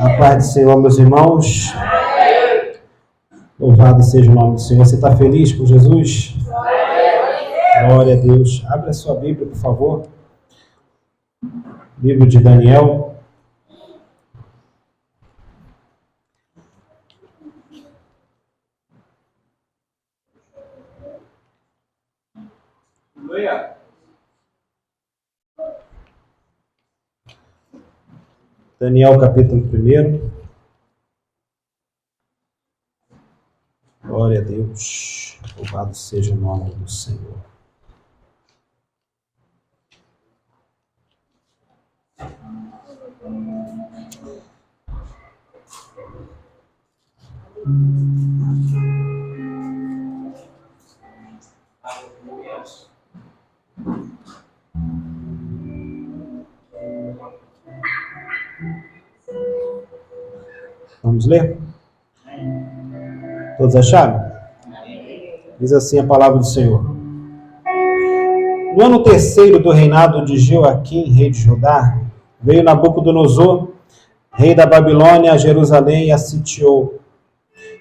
A paz do Senhor, meus irmãos. Louvado seja o nome do Senhor. Você está feliz com Jesus? Glória a Deus. Abra a sua Bíblia, por favor. Livro de Daniel. Daniel, capítulo 1. Glória a Deus. Louvado seja o nome do Senhor. Vamos ler? Todos acharam? Diz assim a palavra do Senhor. No ano 3º do reinado de Joaquim, rei de Judá, veio Nabucodonosor, rei da Babilônia, a Jerusalém e a sitiou.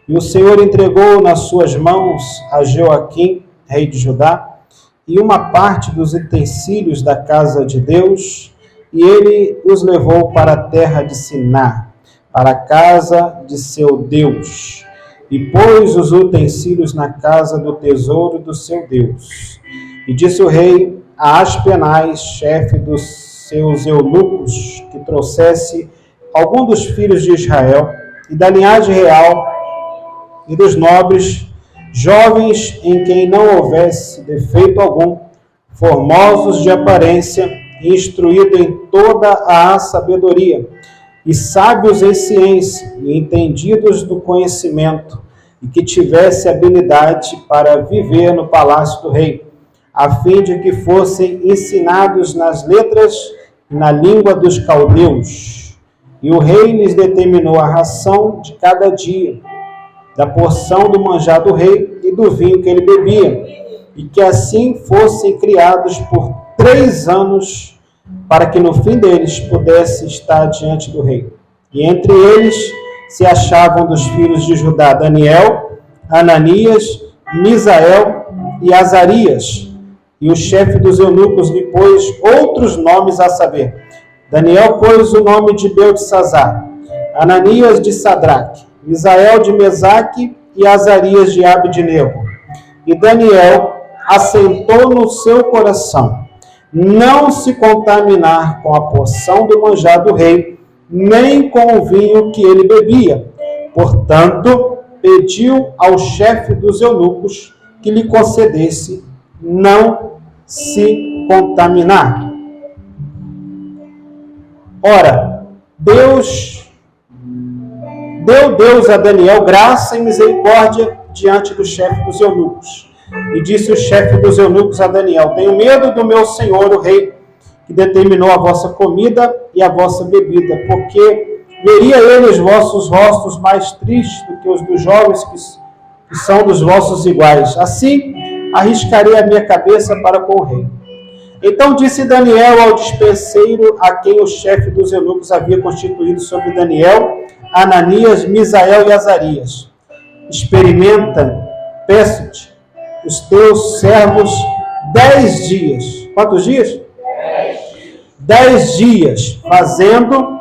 E o Senhor entregou nas suas mãos a Joaquim, rei de Judá, e uma parte dos utensílios da casa de Deus, e ele os levou para a terra de Siná, para a casa de seu Deus, e pôs os utensílios na casa do tesouro do seu Deus. E disse o rei a Aspenaz, chefe dos seus eunucos, que trouxesse algum dos filhos de Israel, e da linhagem real, e dos nobres, jovens em quem não houvesse defeito algum, formosos de aparência, e instruídos em toda a sabedoria, e sábios em ciência, e entendidos do conhecimento, e que tivesse habilidade para viver no palácio do rei, a fim de que fossem ensinados nas letras e na língua dos caldeus. E o rei lhes determinou a ração de cada dia, da porção do manjar do rei e do vinho que ele bebia, e que assim fossem criados por 3 anos, para que no fim deles pudesse estar diante do rei. E entre eles se achavam dos filhos de Judá Daniel, Ananias, Misael e Azarias. E o chefe dos eunucos lhe pôs outros nomes, a saber, Daniel pôs o nome de Beltesazar, Ananias de Sadraque, Misael de Mesaque e Azarias de Abednego. E Daniel assentou no seu coração não se contaminar com a porção do manjar do rei, nem com o vinho que ele bebia. Portanto, pediu ao chefe dos eunucos que lhe concedesse não se contaminar. Ora, deu Deus a Daniel graça e misericórdia diante do chefe dos eunucos. E disse o chefe dos eunucos a Daniel: tenho medo do meu senhor, o rei, que determinou a vossa comida e a vossa bebida, porque veria ele os vossos rostos mais tristes do que os dos jovens que são dos vossos iguais. Assim, arriscarei a minha cabeça para com o rei. Então disse Daniel ao dispenseiro, a quem o chefe dos eunucos havia constituído sobre Daniel, Ananias, Misael e Azarias: experimenta, peço-te, os teus servos 10 dias. Quantos dias? 10 dias, fazendo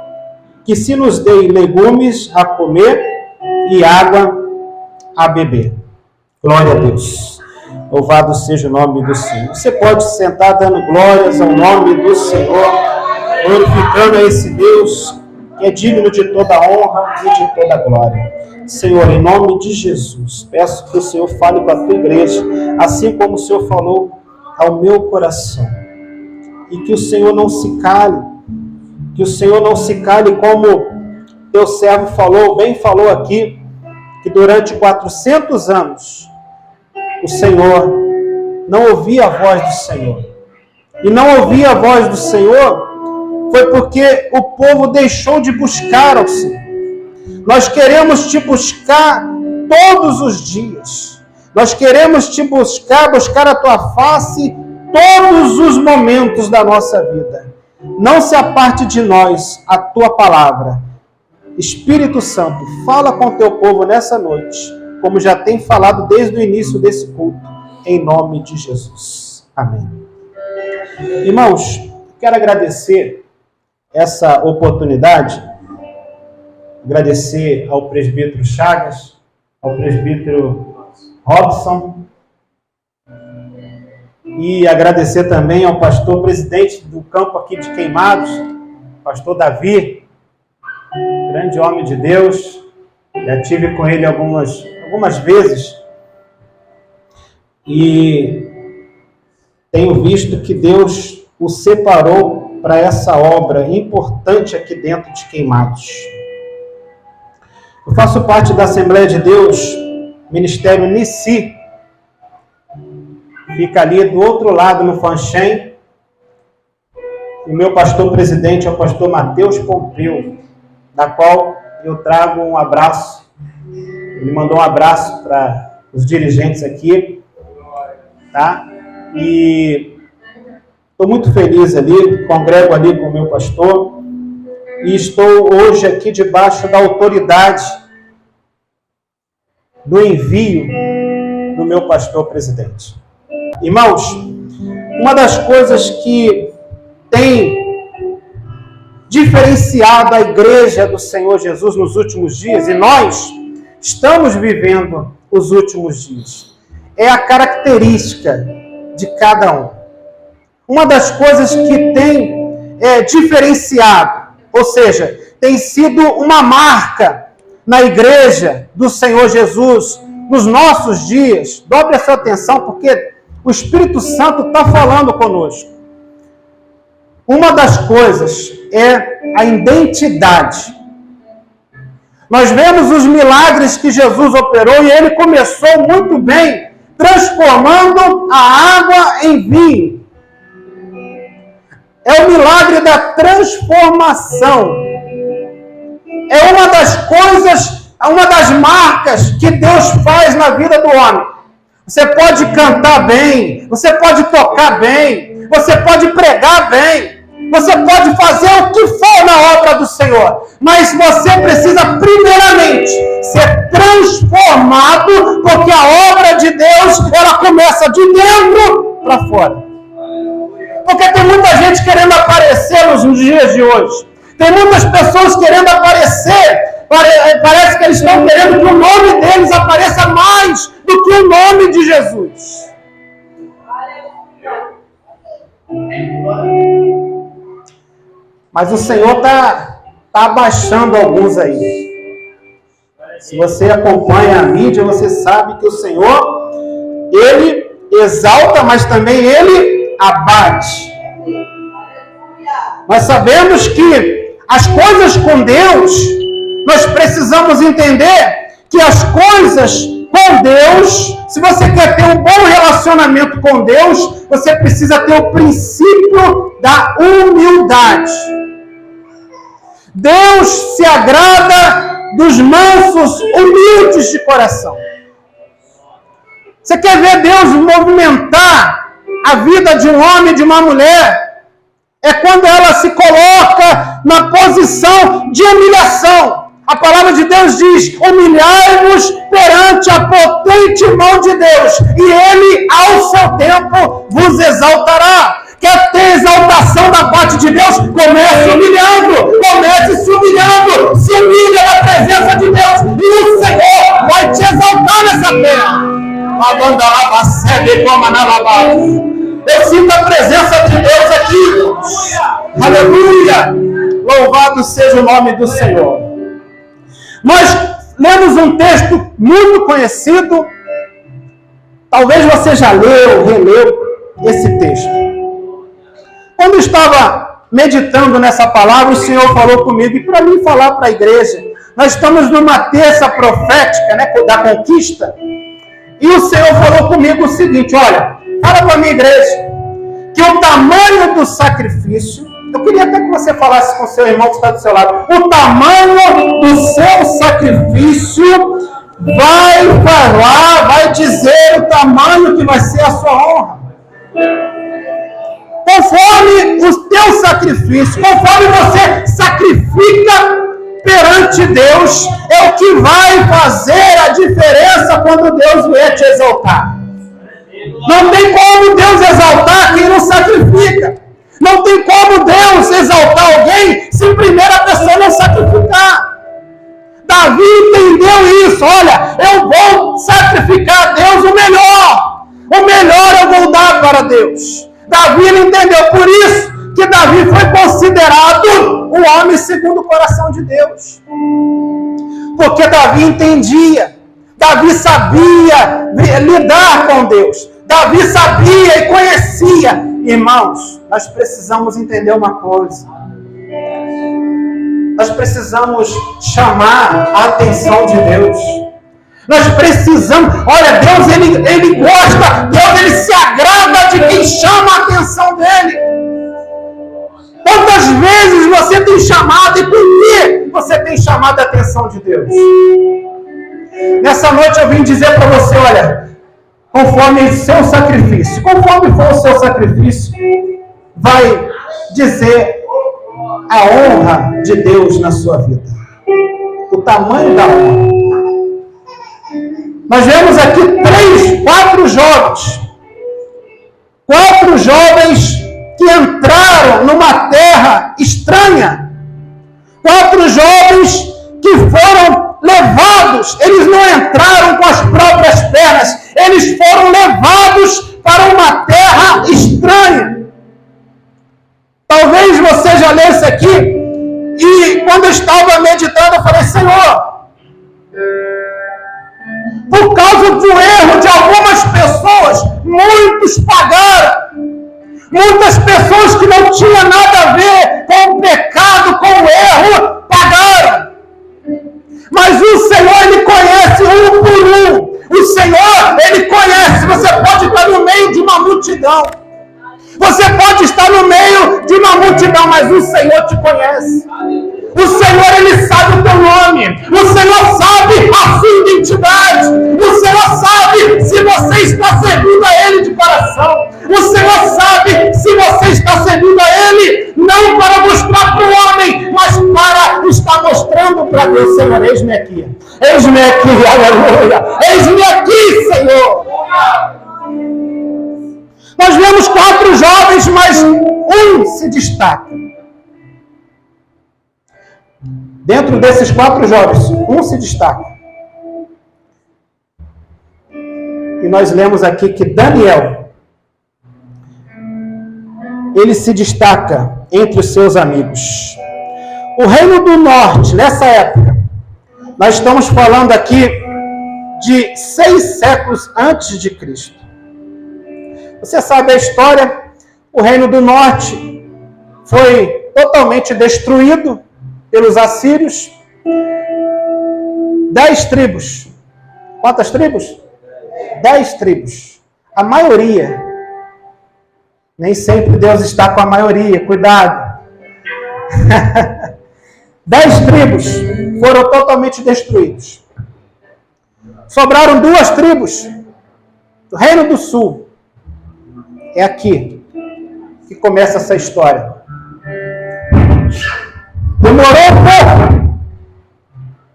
que se nos dê legumes a comer e água a beber. Glória a Deus. Louvado seja o nome do Senhor. Você pode sentar dando glórias ao nome do Senhor, glorificando a esse Deus que é digno de toda honra e de toda glória. Senhor, em nome de Jesus, peço que o Senhor fale com a tua igreja, assim como o Senhor falou ao meu coração. E que o Senhor não se cale, como teu servo falou, bem falou aqui, que durante 400 anos o Senhor não ouvia a voz do Senhor. E não ouvia a voz do Senhor foi porque o povo deixou de buscar ao Senhor. Nós queremos te buscar todos os dias. Nós queremos te buscar a tua face todos os momentos da nossa vida. Não se aparte de nós a tua palavra. Espírito Santo, fala com o teu povo nessa noite, como já tem falado desde o início desse culto, em nome de Jesus. Amém. Irmãos, quero agradecer essa oportunidade, agradecer ao presbítero Chagas, ao presbítero Robson, e agradecer também ao pastor presidente do campo aqui de Queimados, pastor Davi, grande homem de Deus. Já tive com ele algumas vezes e tenho visto que Deus o separou para essa obra importante aqui dentro de Queimados. Eu faço parte da Assembleia de Deus, Ministério Nissi, fica ali do outro lado no Fanchen. O meu pastor presidente é o pastor Mateus Pompeu, da qual eu trago um abraço. Ele mandou um abraço para os dirigentes aqui, tá? E estou muito feliz ali, congrego ali com o meu pastor, e estou hoje aqui debaixo da autoridade do envio do meu pastor presidente. Irmãos, uma das coisas que tem diferenciado a igreja do Senhor Jesus nos últimos dias, e nós estamos vivendo os últimos dias, é a característica de cada um. Uma das coisas que tem diferenciado, ou seja, tem sido uma marca na igreja do Senhor Jesus nos nossos dias. Dobre a sua atenção, porque o Espírito Santo está falando conosco. Uma das coisas é a identidade. Nós vemos os milagres que Jesus operou e ele começou muito bem, transformando a água em vinho. É o milagre da transformação. É uma das coisas, uma das marcas que Deus faz na vida do homem. Você pode cantar bem, você pode tocar bem, você pode pregar bem, você pode fazer o que for na obra do Senhor, mas você precisa primeiramente ser transformado, porque a obra de Deus, ela começa de dentro para fora. Porque tem muita gente querendo aparecer nos dias de hoje. Tem muitas pessoas querendo aparecer. Parece que eles estão querendo que o nome deles apareça mais do que o nome de Jesus. Mas o Senhor está abaixando alguns aí. Se você acompanha a mídia, você sabe que o Senhor, Ele exalta, mas também Ele abate. Nós sabemos que as coisas com Deus, nós precisamos entender que as coisas com Deus, se você quer ter um bom relacionamento com Deus, você precisa ter o princípio da humildade. Deus se agrada dos mansos, humildes de coração. Você quer ver Deus movimentar a vida de um homem e de uma mulher? É quando ela se coloca na posição de humilhação. A palavra de Deus diz: humilhai-vos perante a potente mão de Deus, e Ele, ao seu tempo, vos exaltará. Quer ter exaltação da parte de Deus? Comece humilhando, comece se humilhando, se humilha na presença de Deus, e o Senhor vai te exaltar nessa terra. Eu sinto a presença de Deus aqui. Aleluia! Louvado seja o nome do Senhor. Nós lemos um texto muito conhecido. Talvez você já leu, releu esse texto. Quando eu estava meditando nessa palavra, o Senhor falou comigo, e para mim falar para a igreja, nós estamos numa terça profética, né, da conquista, e o Senhor falou comigo o seguinte: olha, fala para a minha igreja, que o tamanho do sacrifício, eu queria até que você falasse com o seu irmão que está do seu lado, o tamanho do seu sacrifício vai falar, vai dizer o tamanho que vai ser a sua honra. Conforme o teu sacrifício, conforme você sacrifica perante Deus é o que vai fazer a diferença quando Deus vier te exaltar. Não tem como Deus exaltar quem não sacrifica. Não tem como Deus exaltar alguém se primeiro a pessoa não sacrificar. Davi entendeu isso. Olha, eu vou sacrificar a Deus o melhor. O melhor eu vou dar para Deus. Davi entendeu. Por isso que Davi foi considerado um homem segundo o coração de Deus. Porque Davi entendia. Davi sabia lidar com Deus. Davi sabia e conhecia. Irmãos, nós precisamos entender uma coisa. Nós precisamos chamar a atenção de Deus. Nós precisamos... Olha, Deus, ele gosta. Deus, ele se agrada de quem chama a atenção dele. Quantas vezes você tem chamado e por que você tem chamado a atenção de Deus? Nessa noite eu vim dizer para você, olha, conforme o seu sacrifício, conforme for o seu sacrifício, vai dizer a honra de Deus na sua vida. O tamanho da honra. Nós vemos aqui 4 jovens. 4 jovens que entraram numa terra estranha. 4 jovens que foram levados. Eles não entraram com as próprias pernas. Eles foram levados para uma terra estranha. Talvez você já leu isso aqui. E quando eu estava meditando, eu falei, Senhor, por causa do erro de algumas pessoas, muitos pagaram. Muitas pessoas que não tinham nada a ver com o pecado, com o erro, pagaram. Mas o Senhor, Ele conhece um por um. O Senhor, Ele conhece. Você pode estar no meio de uma multidão. Você pode estar no meio de uma multidão, mas o Senhor te conhece. O Senhor, Ele sabe o teu nome. O Senhor sabe a sua identidade. O Senhor sabe se você está servindo a Ele de coração. O Senhor sabe se você está servindo a Ele, não para mostrar para o homem, mas para estar mostrando para Deus. Senhor, eis-me aqui. Eis-me aqui, aleluia. Eis-me aqui, Senhor. Nós vemos 4 jovens, mas um se destaca. Dentro desses 4 jovens, um se destaca. E nós lemos aqui que Daniel, ele se destaca entre os seus amigos. O reino do norte, nessa época, nós estamos falando aqui de 6 séculos antes de Cristo. Você sabe a história, o reino do norte foi totalmente destruído pelos assírios. 10 tribos. Quantas tribos? 10 tribos. A maioria. Nem sempre Deus está com a maioria, cuidado. 10 tribos foram totalmente destruídos. Sobraram 2 tribos do Reino do Sul. É aqui que começa essa história. Demorou um pouco.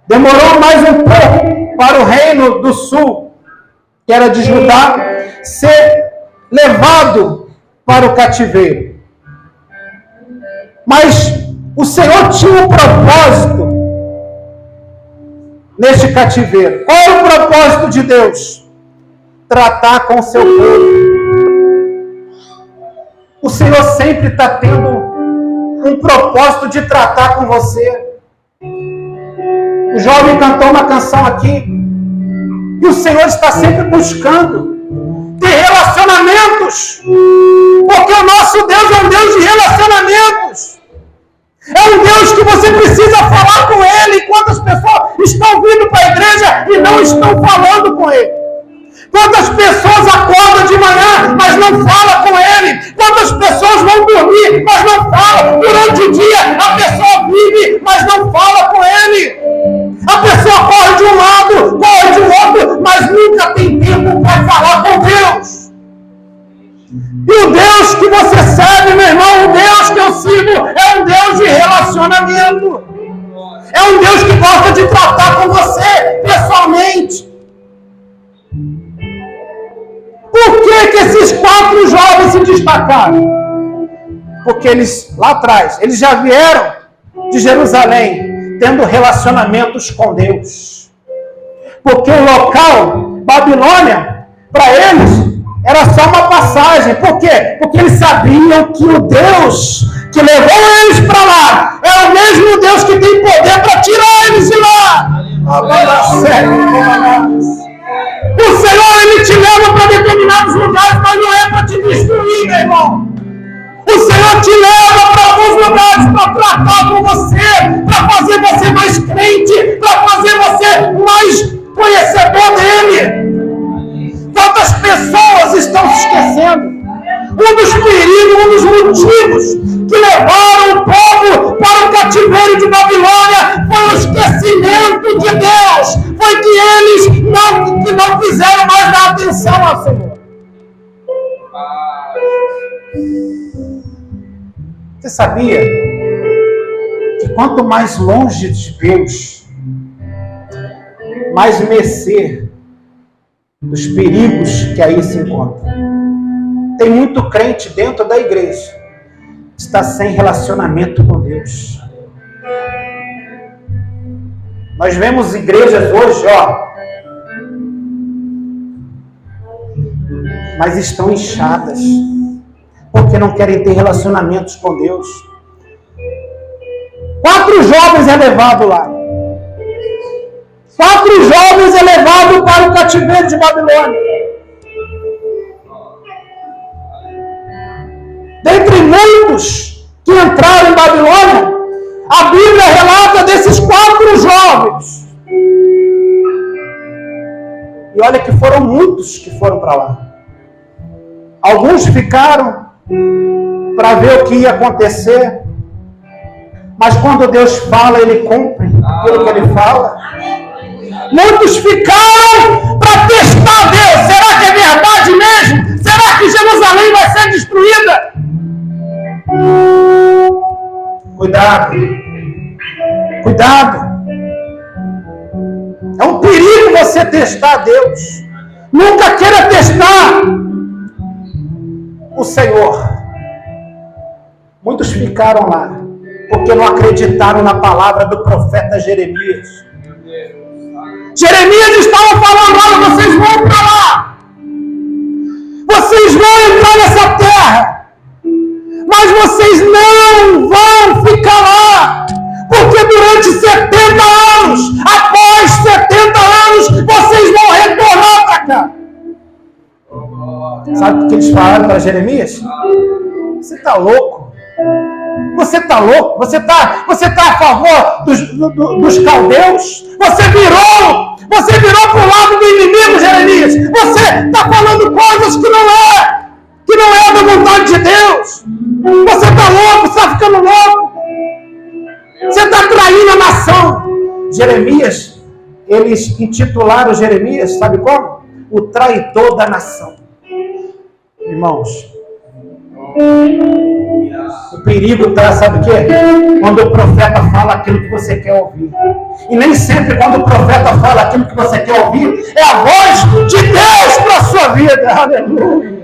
Demorou mais um pouco para o Reino do Sul, que era de Judá, ser levado para o cativeiro. Mas o Senhor tinha um propósito neste cativeiro. Qual é o propósito de Deus? Tratar com o seu povo. O Senhor sempre está tendo um propósito de tratar com você. O jovem cantou uma canção aqui. E o Senhor está sempre buscando ter relacionamentos. Porque o nosso Deus é um Deus de relacionamentos. É um Deus que você precisa falar com Ele. Quantas pessoas estão vindo para a igreja e não estão falando com Ele? Quantas pessoas acordam de manhã, mas não falam com Ele? Quantas pessoas vão dormir, mas não falam? Durante o dia, a pessoa vive, mas não fala com Ele. A pessoa corre de um lado, corre de outro, mas nunca tem tempo para falar com Deus. E o Deus que você serve, meu irmão, o Deus que eu sirvo, é um Deus de relacionamento. É é um Deus que gosta de tratar com você pessoalmente. Por que esses 4 jovens se destacaram? Porque eles, lá atrás, eles já vieram de Jerusalém, tendo relacionamentos com Deus. Porque o local, Babilônia, para eles, era só uma passagem. Por quê? Porque eles sabiam que o Deus que levou eles para lá é o mesmo Deus que tem poder para tirar eles de lá. O Senhor, Ele te leva para determinados lugares, mas não é para te destruir, meu irmão. O Senhor te leva para alguns lugares para tratar com você, para fazer você mais crente, para fazer você mais conhecedor dEle. Quantas pessoas estão se esquecendo? Um dos perigos, um dos motivos que levaram o povo para o cativeiro de Babilônia foi o esquecimento de Deus. Foi que eles não quiseram mais dar atenção ao Senhor. Você sabia que quanto mais longe de Deus, mais mercê dos perigos que aí se encontram? Tem muito crente dentro da igreja que está sem relacionamento com Deus. Nós vemos igrejas hoje, mas estão inchadas, porque não querem ter relacionamentos com Deus. 4 jovens é levado lá. 4 jovens é levado para o cativeiro de Babilônia. Dentre muitos que entraram em Babilônia, a Bíblia relata desses 4 jovens. E olha que foram muitos que foram para lá. Alguns ficaram para ver o que ia acontecer, mas quando Deus fala, Ele cumpre aquilo que Ele fala. Muitos ficaram para testar Deus. Será que é verdade mesmo? Será que Jerusalém vai ser destruída? Cuidado. Cuidado. É um perigo você testar Deus. Nunca queira testar o Senhor. Muitos ficaram lá porque não acreditaram na palavra do profeta Jeremias. Jeremias estava falando: olha, vocês vão para lá, vocês vão entrar nessa terra, mas vocês não vão ficar lá, porque durante 70 anos, após 70 anos, vocês vão retornar para cá. Sabe o que eles falaram para Jeremias? Você está louco? Você está louco? Você tá a favor dos caldeus? Você virou para o lado do inimigo, Jeremias. Você está falando coisas que não é da vontade de Deus. Você está louco, você está ficando louco. Você está traindo a nação. Jeremias, eles intitularam Jeremias, sabe como? O traidor da nação. Irmãos, o perigo está, sabe o quê? Quando o profeta fala aquilo que você quer ouvir. E nem sempre quando o profeta fala aquilo que você quer ouvir, é a voz de Deus para a sua vida. Aleluia.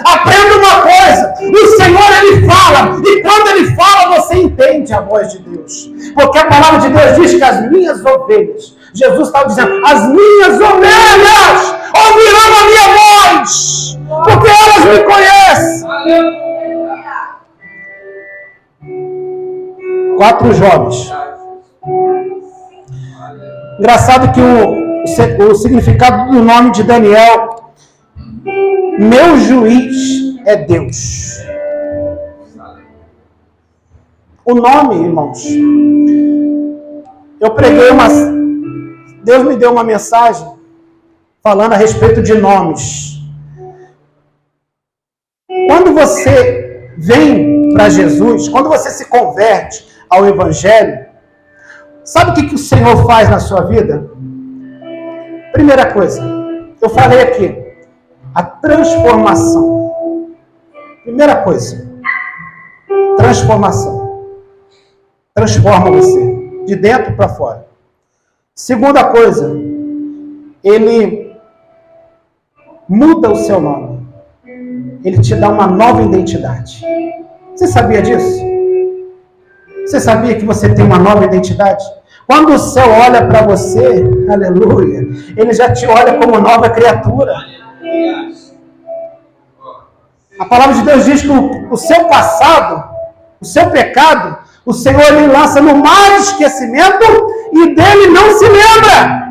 Aprenda uma coisa: o Senhor, Ele fala, e quando Ele fala, você entende a voz de Deus. Porque a palavra de Deus diz que as minhas ovelhas, Jesus estava dizendo, as minhas ovelhas ouvirão a minha voz, porque elas me conhecem. 4 jovens. Engraçado que o significado do nome de Daniel: meu juiz é Deus. O nome, irmãos, eu preguei Deus me deu uma mensagem falando a respeito de nomes. Quando você vem para Jesus, quando você se converte ao Evangelho, sabe o que o Senhor faz na sua vida? Primeira coisa, eu falei aqui, a transformação. Primeira coisa, transformação. Transforma você. de dentro para fora. Segunda coisa, ele muda o seu nome. Ele te dá uma nova identidade. Você sabia disso? Você sabia que você tem uma nova identidade? Quando o céu olha para você, aleluia, ele já te olha como nova criatura. A palavra de Deus diz que o seu passado, o seu pecado, o Senhor lhe lança no mar de esquecimento e dele não se lembra.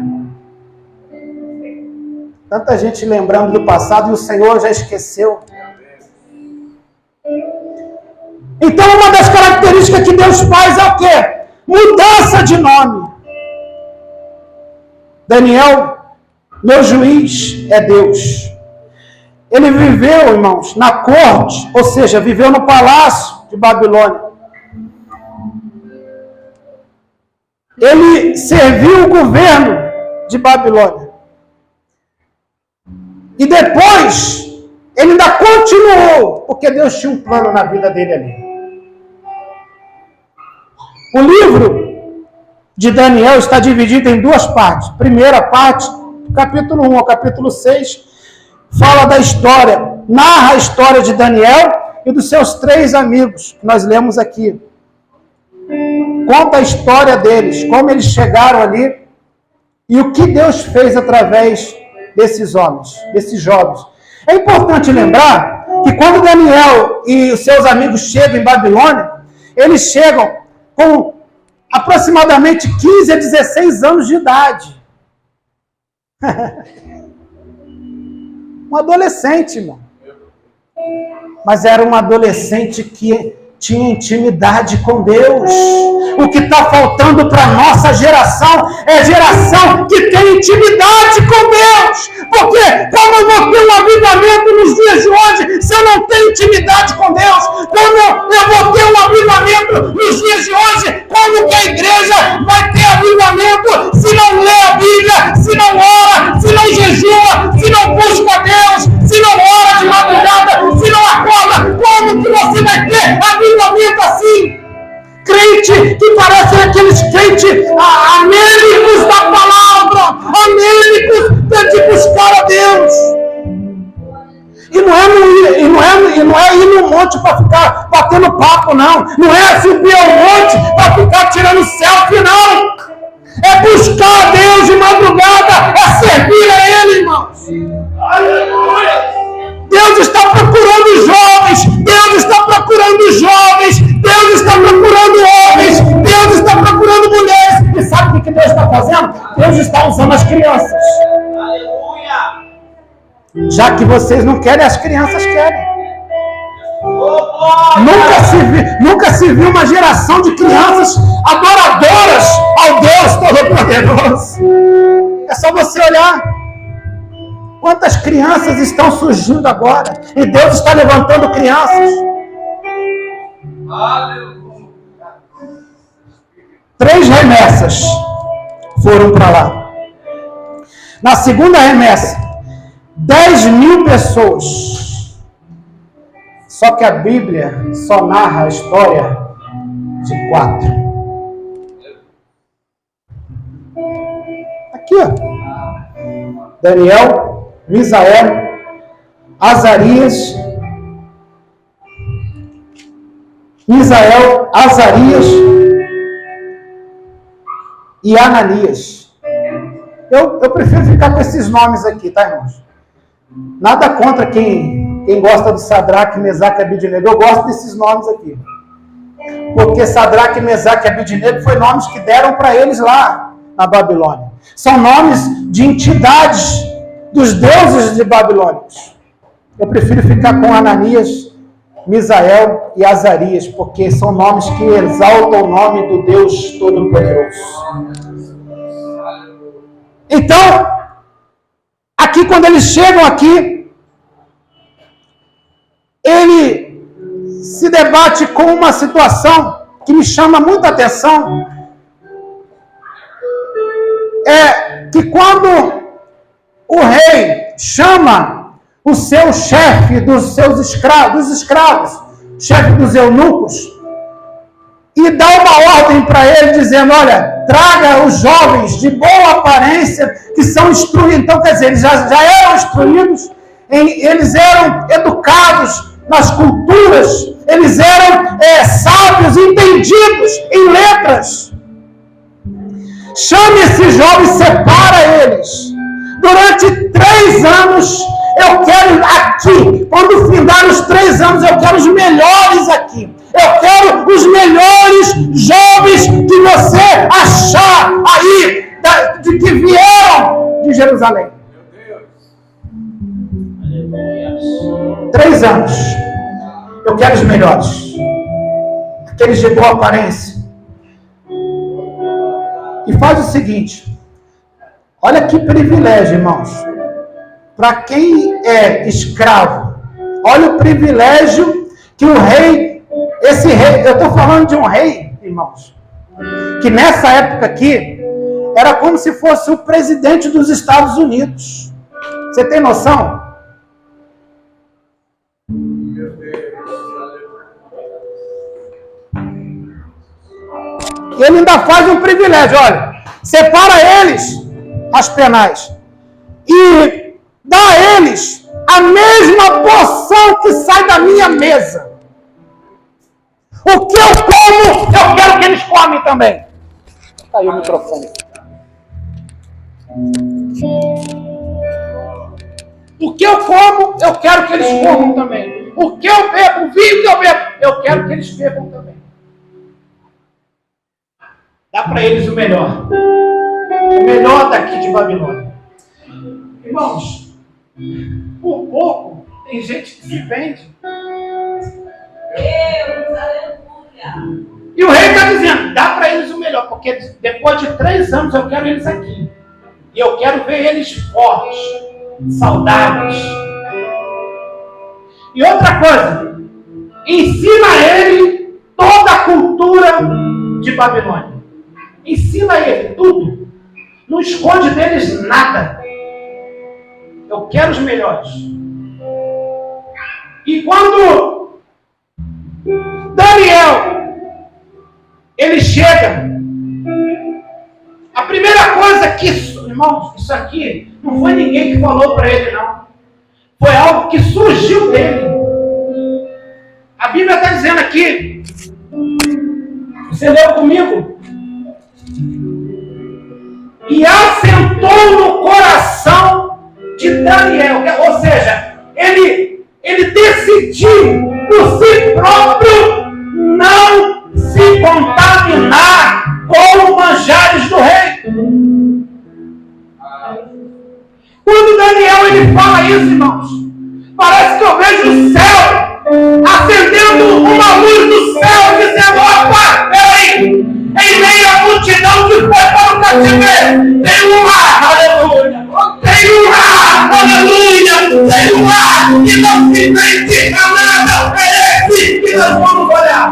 Tanta gente lembrando do passado e o Senhor já esqueceu. Então, uma das características que Deus faz é o quê? Mudança de nome. Daniel, meu juiz é Deus. Ele viveu, irmãos, na corte, ou seja, viveu no palácio de Babilônia. Ele serviu o governo de Babilônia. E depois, ele ainda continuou, porque Deus tinha um plano na vida dele ali. O livro de Daniel está dividido em duas partes. Primeira parte, do capítulo 1 ao capítulo 6, fala da história, narra a história de Daniel e dos seus 3 amigos, que nós lemos aqui. Conta a história deles, como eles chegaram ali e o que Deus fez através desses homens, desses jovens. É importante lembrar que quando Daniel e os seus amigos chegam em Babilônia, eles chegam com aproximadamente 15 a 16 anos de idade. Um adolescente, irmão. Mas era um adolescente que tinha intimidade com Deus. O que está faltando para a nossa geração é geração que tem intimidade com Deus. Porque como eu vou ter um avivamento nos dias de hoje se eu não tenho intimidade com Deus? Como eu vou ter um avivamento nos dias de hoje? Como que a igreja vai ter avivamento se não lê a Bíblia, se não ora, se não jejua, se não busca Deus, se não ora de madrugada, se não acorda? Como que você vai ter avivamento assim? Crente que parece aqueles crentes anêmicos da palavra, anêmicos de buscar a Deus. E não é ir no monte para ficar batendo papo, não. Não é subir ao monte para ficar tirando selfie, não. É buscar a Deus de madrugada, é servir a Ele, irmãos. Aleluia! Deus está procurando jovens, Deus está procurando jovens, Deus está procurando homens, Deus está procurando mulheres. E sabe o que Deus está fazendo? Deus está usando as crianças. Aleluia! Já que vocês não querem, as crianças querem. Nunca se viu uma geração de crianças adoradoras ao Deus Todo-Poderoso. É só você olhar. Quantas crianças estão surgindo agora? E Deus está levantando crianças. Aleluia. 3 remessas foram para lá. Na segunda remessa, 10.000 pessoas. Só que a Bíblia só narra a história de 4. Aqui, ó. Daniel, Misael, Azarias, e Ananias. Eu prefiro ficar com esses nomes aqui, tá, irmãos? Nada contra quem gosta de Sadraque, Mesaque e Abednego. Eu gosto desses nomes aqui. Porque Sadraque, Mesaque e Abednego foi nomes que deram para eles lá na Babilônia. São nomes de entidades dos deuses de Babilônia. Eu prefiro ficar com Ananias, Misael e Azarias, porque são nomes que exaltam o nome do Deus Todo-Poderoso. Então, aqui quando eles chegam aqui, ele se debate com uma situação que me chama muita atenção. É que quando o rei chama o seu chefe dos seus escravos, chefe dos eunucos, e dá uma ordem para ele, dizendo, olha, traga os jovens de boa aparência, que são instruídos. Então, quer dizer, eles já eram instruídos, eles eram educados nas culturas, eles eram sábios, entendidos em letras. Chame esses jovens, separa eles. Durante 3 anos, eu quero aqui, quando findar os 3 anos, eu quero os melhores aqui. Eu quero os melhores jovens que você achar aí, de que vieram de Jerusalém. 3 anos. Eu quero os melhores. Aqueles de boa aparência. E faz o seguinte. Olha que privilégio, irmãos. Para quem é escravo, olha o privilégio que o rei, esse rei, eu estou falando de um rei, irmãos, que nessa época aqui, era como se fosse o presidente dos Estados Unidos. Você tem noção? Ele ainda faz um privilégio, olha, separa eles, as penais, e dá a eles a mesma porção que sai da minha mesa. O que eu como, eu quero que eles comem também. Está aí o microfone. O que eu como, eu quero que eles comam também. O que eu bebo, o vinho que eu bebo, eu quero que eles bebam também. Dá para eles o melhor. O melhor daqui de Babilônia. Irmãos, por pouco, tem gente que se vende. E o rei está dizendo, dá para eles o melhor, porque depois de 3 anos eu quero eles aqui. E eu quero ver eles fortes, saudáveis. E outra coisa, ensina a ele toda a cultura de Babilônia. Ensina a ele tudo. Não esconde deles nada. Eu quero os melhores. E quando Daniel, ele chega, a primeira coisa que, irmãos, isso aqui não foi ninguém que falou para ele, não. Foi algo que surgiu dele. A Bíblia está dizendo aqui, você leu comigo? E assentou no coração de Daniel, ou seja, ele decidiu por si próprio não se contaminar com os manjares do rei. Quando Daniel ele fala isso, irmãos, parece que eu vejo o céu acendendo uma luz do céu, dizendo, opa, peraí, em meio à multidão que foi para o cativeiro, tem um ar, aleluia, tem um ar, aleluia, tem um ar que não se identifica nada, é esse que nós vamos olhar.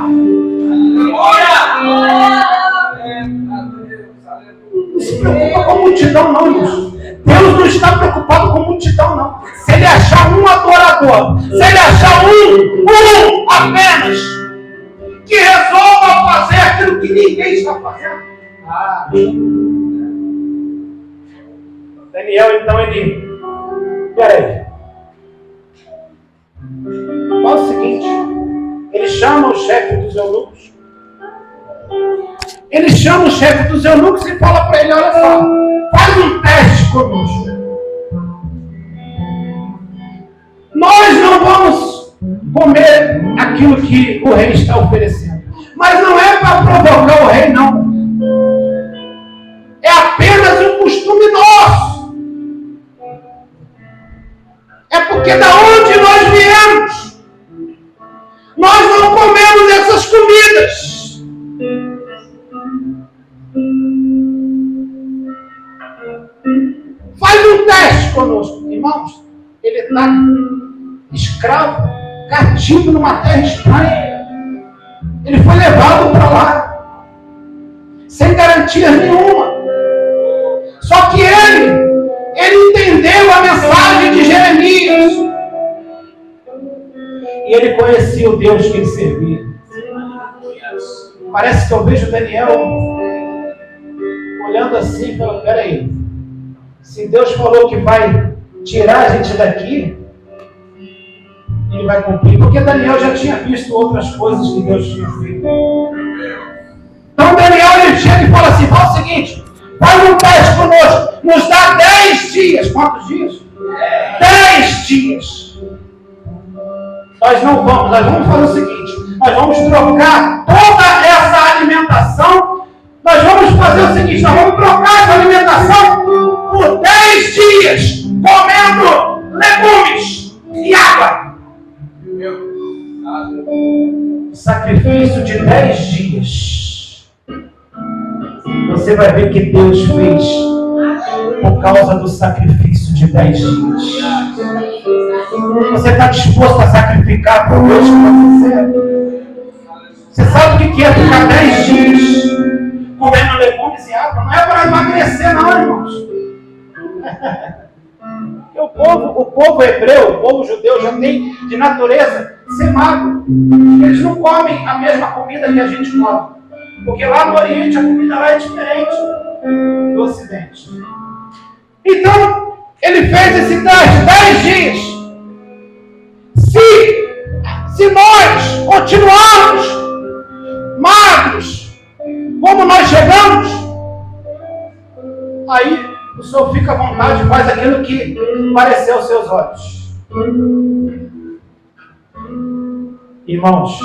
Não se preocupa com a multidão, não, irmãos. Deus não está preocupado com multidão, não. Se ele achar um adorador, se ele achar um apenas, que resolva fazer aquilo que ninguém está fazendo. Daniel, então, ele... Peraí. Faz o seguinte. Ele chama o chefe dos eunucos. Ele chama o chefe dos eunucos e fala para ele, olha só, faz um teste conosco. Nós não vamos comer aquilo que o rei está oferecendo. Mas não é para provocar o rei, não. É apenas um costume nosso. É porque da onde nós viemos, nós não comemos essas comidas. Faz um teste conosco, irmãos. Ele está escravo, cativo numa terra estranha. Ele foi levado para lá, sem garantia nenhuma. Só que ele entendeu a mensagem de Jeremias. E ele conhecia o Deus que ele servia. Parece que eu vejo Daniel olhando assim e falando, peraí, se Deus falou que vai tirar a gente daqui, Ele vai cumprir, porque Daniel já tinha visto outras coisas que Deus tinha feito. Então Daniel, ele chega e fala assim, fala o seguinte, faz um teste conosco, nos dá 10 dias. Quantos dias? 10 dias. Nós vamos fazer o seguinte, nós vamos trocar toda essa alimentação, nós vamos fazer o seguinte, nós vamos trocar essa alimentação por 10 dias, comendo legumes e água. Sacrifício de 10 dias. Você vai ver que Deus fez por causa do sacrifício de 10 dias. Você está disposto a sacrificar por Deus que você? Você sabe o que é ficar 10 dias comendo legumes e água? Não é para emagrecer, não, irmãos. O povo hebreu, o povo judeu já tem de natureza ser magro. Eles não comem a mesma comida que a gente come. Porque lá no Oriente a comida lá é diferente do Ocidente. Então, ele fez esse teste 10 dias. Se nós continuarmos magros como nós chegamos, aí o Senhor fica à vontade e faz aquilo que pareceu aos seus olhos. Irmãos,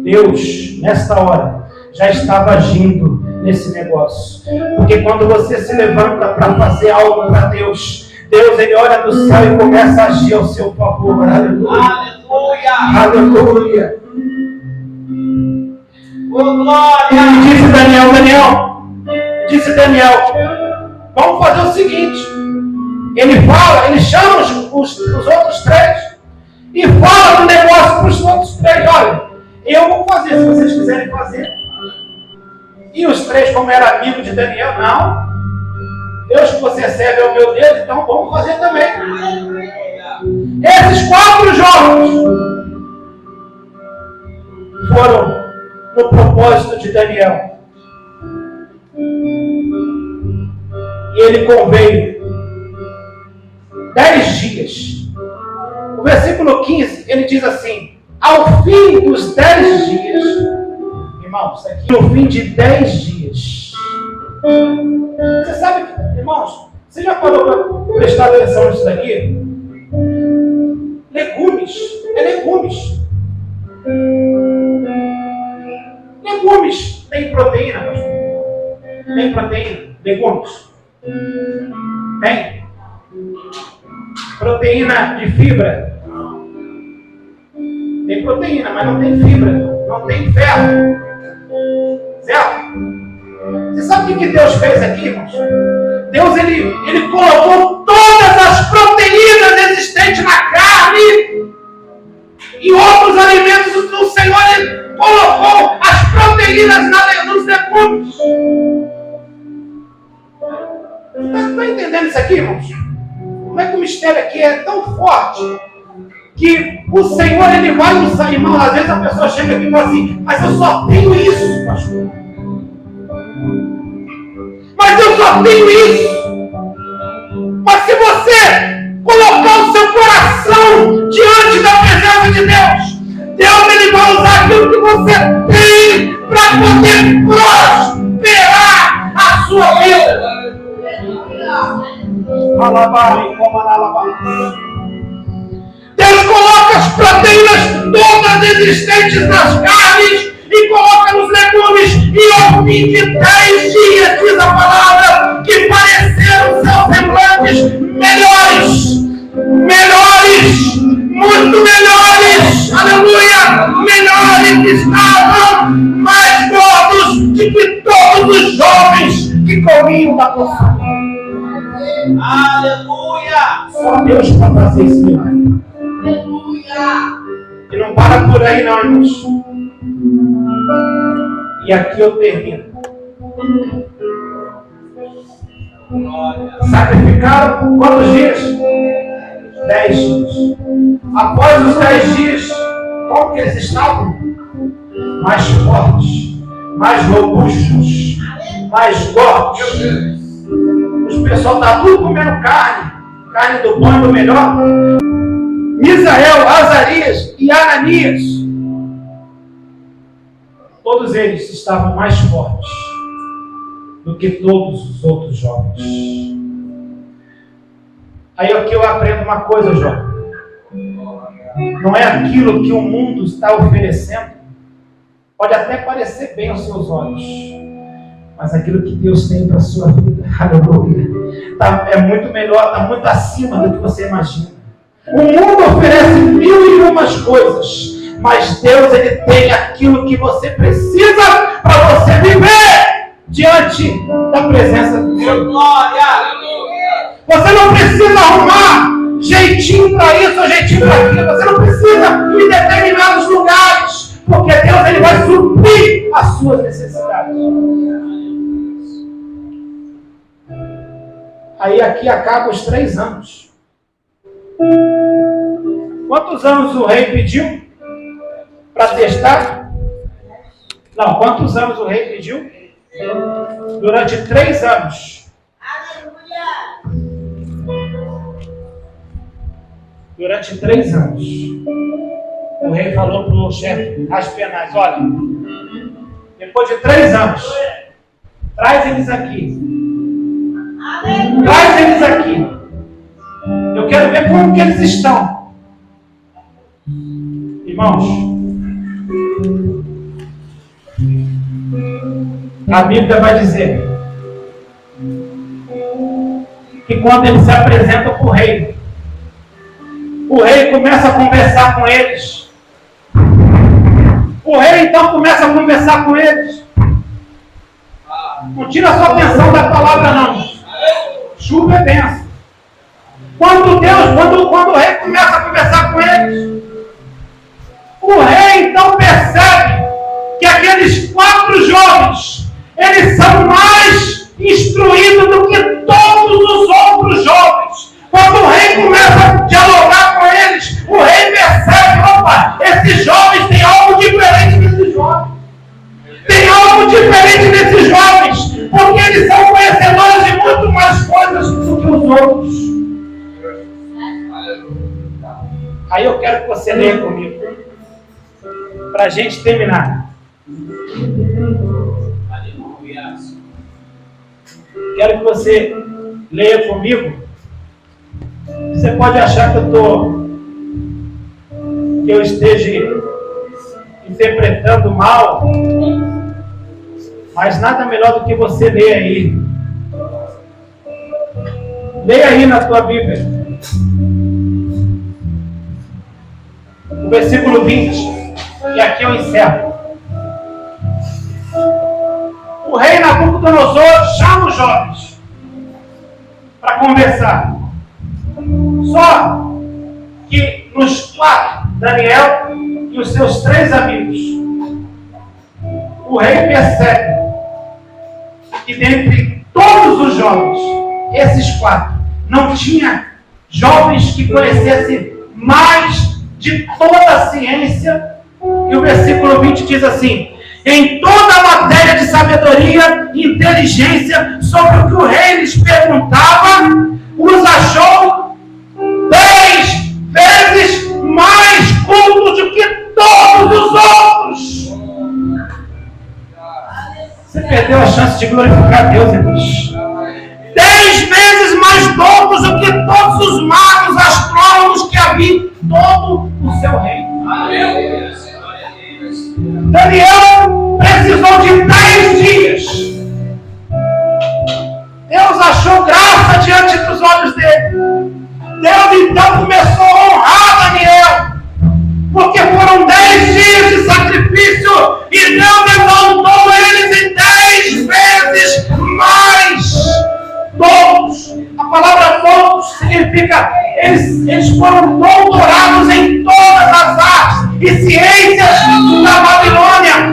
Deus, nesta hora, já estava agindo nesse negócio. Porque quando você se levanta para fazer algo para Deus, Ele olha do céu e começa a agir ao seu favor. Aleluia! Aleluia! Aleluia! Oh, glória! E disse Daniel, vamos fazer o seguinte. Ele chama os outros 3 e fala do negócio para os outros 3. Olha, eu vou fazer, se vocês quiserem fazer. E os 3, como era amigo de Daniel, não. Deus que você serve é o meu Deus, então vamos fazer também. Esses 4 jovens foram no propósito de Daniel. E ele conveio 10 dias. O versículo 15, ele diz assim, ao fim dos 10 dias, irmãos, aqui no fim de 10 dias, você sabe que, irmãos, você já parou para prestar atenção nisso daqui? Legumes, legumes. Legumes tem proteína, pastor? Tem proteína, legumes. Tem proteína de fibra. Tem proteína, mas não tem fibra, não tem ferro. Certo? Você sabe o que Deus fez aqui, irmãos? Deus, ele colocou todas as proteínas existentes na carne e outros alimentos do Senhor, Ele colocou as proteínas nos legumes. Está entendendo isso aqui, irmãos? Como é que o mistério aqui é tão forte que o Senhor, Ele vai usar, irmão. Às vezes a pessoa chega aqui e fala assim, mas eu só tenho isso, pastor. Mas eu só tenho isso. Mas se você colocar o seu coração diante da presença de Deus, Deus, Ele vai usar aquilo que você tem para poder prosperar a sua vida. Deus coloca as proteínas todas existentes nas carnes e coloca nos legumes, e ao fim de 10 dias, diz a palavra, que pareceram seus semblantes melhores, muito melhores, aleluia, melhores estavam, mais gordos do que todos os jovens que comiam da porção. Aleluia! Só Deus para fazer esse milagre. Aleluia! E não para por aí não, irmãos. E aqui eu termino. Sacrificaram quantos dias? 10 dias. Após os 10 dias, como que eles estavam? mais fortes, mais robustos, mais gordos. Os pessoal está tudo comendo carne do bom e do melhor. Misael, Azarias e Ananias, todos eles estavam mais fortes do que todos os outros jovens. Aí aqui eu aprendo uma coisa, jovem. Não é aquilo que o mundo está oferecendo. Pode até parecer bem aos seus olhos, mas aquilo que Deus tem para a sua vida, aleluia, é muito melhor, está muito acima do que você imagina. O mundo oferece 1001 coisas, mas Deus, Ele tem aquilo que você precisa para você viver diante da presença de Deus. Você não precisa arrumar jeitinho para isso ou jeitinho para aquilo. Você não precisa ir em determinados lugares, porque Deus, Ele vai suprir as suas necessidades. Aí aqui acaba os 3 anos. Quantos anos o rei pediu para testar? Não, quantos anos o rei pediu? Durante 3 anos. Durante 3 anos. O rei falou para o chefe Aspenaz: olha, depois de 3 anos, traz eles aqui. Traz eles aqui. Eu quero ver como que eles estão. Irmãos, a Bíblia vai dizer que quando eles se apresentam para o rei começa a conversar com eles. O rei então começa a conversar com eles. Não tira a sua atenção da palavra, não. Chuva é bênção. Quando o rei começa a conversar com eles, o rei então percebe que aqueles 4 jovens, eles são mais instruídos do que todos os outros jovens. Quando o rei começa a dialogar com eles, o rei percebe: opa, esses jovens têm algo diferente desses jovens. Tem algo diferente desses jovens, porque eles são conhecedores de muito mais coisas do que os outros. Aí eu quero que você leia comigo, para a gente terminar. Quero que você leia comigo. Você pode achar que eu esteja interpretando mal, mas nada melhor do que você ler aí. Leia aí na tua Bíblia. O versículo 20. E aqui eu encerro. O rei Nabucodonosor chama os jovens para conversar. Só que nos 4, Daniel e os seus 3 amigos, o rei percebe que dentre todos os jovens, esses 4, não tinha jovens que conhecessem mais de toda a ciência. E o versículo 20 diz assim: em toda a matéria de sabedoria e inteligência sobre o que o rei lhes perguntava, os achou 10 vezes mais cultos do que todos os outros. Você perdeu a chance de glorificar Deus, irmãos. 10 vezes mais doutos do que todos os magos, astrônomos que havia em todo o seu reino. Daniel precisou de 10 dias. Deus achou graça diante dos olhos dele. Deus então começou a honrar Daniel, porque foram 10 dias de sacrifício e Deus exaltou eles em 10 vezes mais doutos. A palavra doutos significa eles foram doutorados em todas as artes e ciências da Babilônia.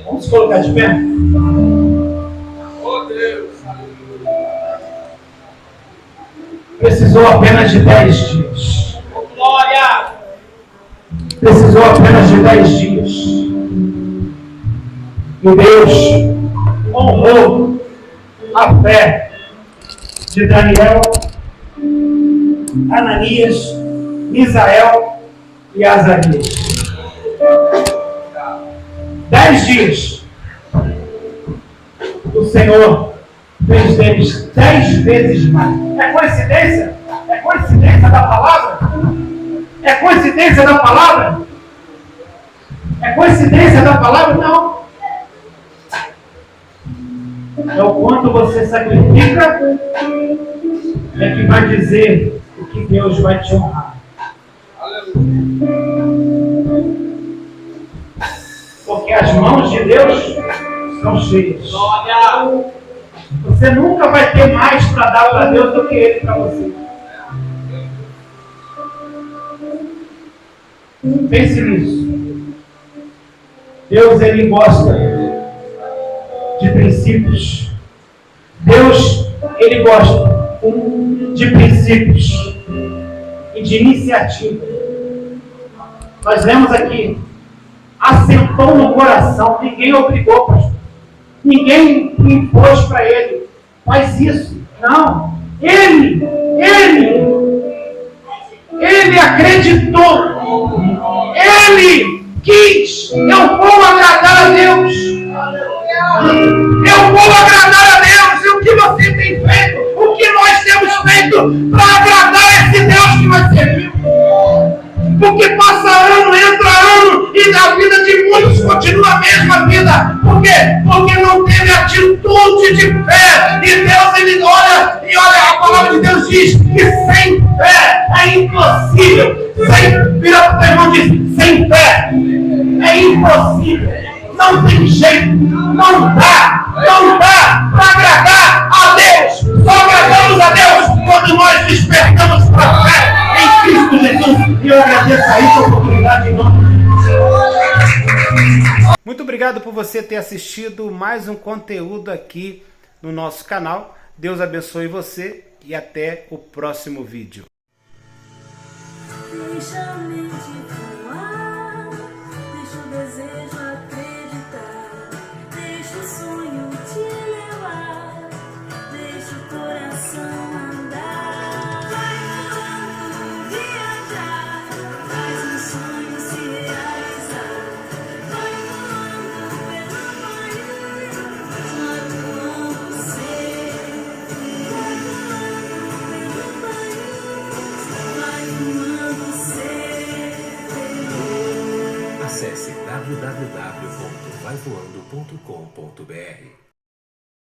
Vamos se colocar de pé? Precisou apenas de 10 dias. Glória! Precisou apenas de 10 dias. E Deus honrou a fé de Daniel, Ananias, Misael e Azarias. 10 dias. O Senhor fez deles 10 vezes mais. É coincidência? É coincidência da palavra? É coincidência da palavra? É coincidência da palavra? Não. É o quanto você sacrifica é que vai dizer o que Deus vai te honrar. Porque as mãos de Deus são cheias. Você nunca vai ter mais para dar para Deus do que Ele para você. Pense nisso. Deus, Ele gosta de princípios. Deus, Ele gosta de princípios e de iniciativa. Nós lemos aqui, assentou no coração, ninguém obrigou, pastor. Ninguém impôs para ele, faz isso. Não. Ele acreditou. Ele quis. Eu vou agradar a Deus. Eu vou agradar a Deus. E o que você tem feito? O que nós temos feito para agradar esse Deus que nós servimos? Porque passa ano, entra ano, e a vida de muitos continua a mesma vida. Por quê? Porque não teve atitude de fé. E Deus, Ele olha, e olha, a palavra de Deus diz que sem fé é impossível. Vira para o teu irmão e diz, sem fé é impossível. Não tem jeito, não dá para agradar a Deus. Só agradamos a Deus quando nós despertamos para a fé em Cristo Jesus. E eu agradeço a isso a oportunidade em nome de Jesus. Muito obrigado por você ter assistido mais um conteúdo aqui no nosso canal. Deus abençoe você e até o próximo vídeo. Deixa-me te voar, deixa o desejo acreditar, deixa o sonho te levar, deixa o coração andar. Vai voando, viajar, faz um sonho se realizar. Vai voando pelo país, vai voando ser. Vai voando pelo país, vai voando ser. Acesse www.vaivoando.com.br